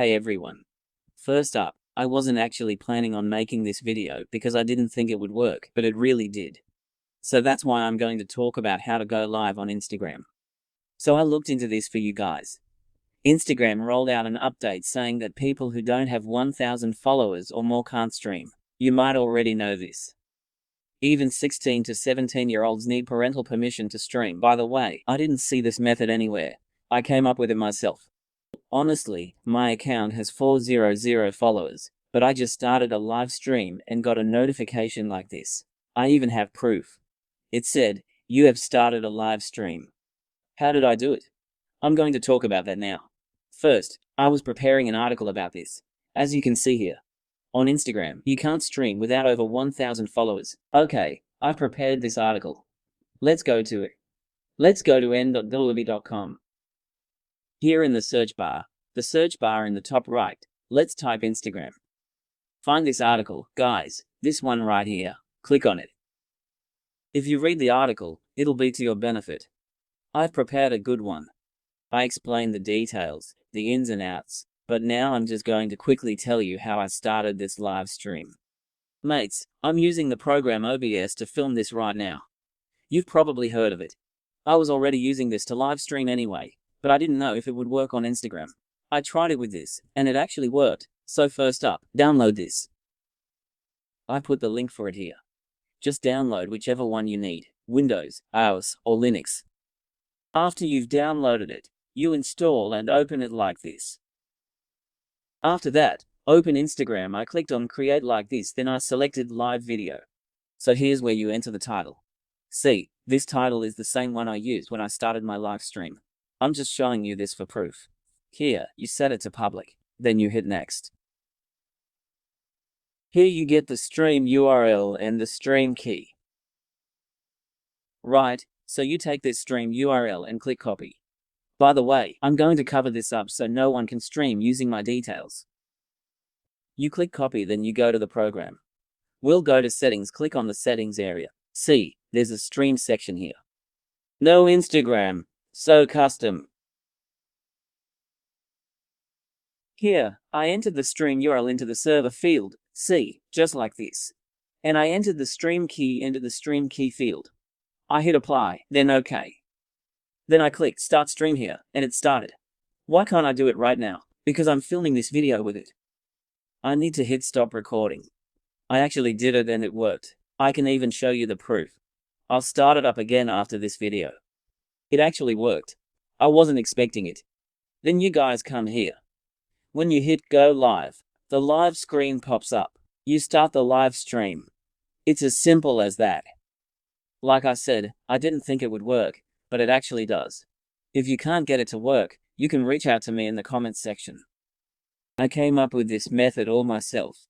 Hey everyone. First up, I wasn't actually planning on making this video because I didn't think it would work, but it really did. So that's why I'm going to talk about how to go live on Instagram. So I looked into this for you guys. Instagram rolled out an update saying that people who don't have 1,000 followers or more can't stream. You might already know this. Even 16 to 17-year-olds need parental permission to stream. By the way, I didn't see this method anywhere. I came up with it myself. Honestly, my account has 400 followers, but I just started a live stream and got a notification like this. I even have proof. It said, "You have started a live stream." How did I do it? I'm going to talk about that now. First, I was preparing an article about this. As you can see here. On Instagram, you can't stream without over 1,000 followers. Okay, I've prepared this article. Let's go to it. Let's go to n.dulubi.com. Here in the search bar in the top right, let's type Instagram. Find this article, guys, this one right here. Click on it. If you read the article, it'll be to your benefit. I've prepared a good one. I explain the details, the ins and outs, but now I'm just going to quickly tell you how I started this live stream. Mates, I'm using the program OBS to film this right now. You've probably heard of it. I was already using this to live stream anyway, but I didn't know if it would work on Instagram. I tried it with this, and it actually worked. So first up, download this. I put the link for it here. Just download whichever one you need, Windows, iOS, or Linux. After you've downloaded it, you install and open it like this. After that, open Instagram. I clicked on create like this, then I selected live video. So here's where you enter the title. See, this title is the same one I used when I started my live stream. I'm just showing you this for proof. Here, you set it to public, then you hit next. Here you get the stream URL and the stream key. Right, so you take this stream URL and click copy. By the way, I'm going to cover this up so no one can stream using my details. You click copy, then you go to the program. We'll go to settings, click on the settings area. See, there's a stream section here. No Instagram, so custom. Here, I entered the stream URL into the server field, see, just like this. And I entered the stream key into the stream key field. I hit apply, then OK. Then I clicked start stream here, and it started. Why can't I do it right now? Because I'm filming this video with it. I need to hit stop recording. I actually did it and it worked. I can even show you the proof. I'll start it up again after this video. It actually worked. I wasn't expecting it. Then you guys come here. When you hit go live, the live screen pops up. You start the live stream. It's as simple as that. Like I said, I didn't think it would work, but it actually does. If you can't get it to work, you can reach out to me in the comments section. I came up with this method all myself.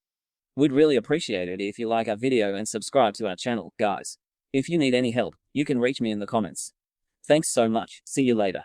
We'd really appreciate it if you like our video and subscribe to our channel, guys. If you need any help, you can reach me in the comments. Thanks so much. See you later.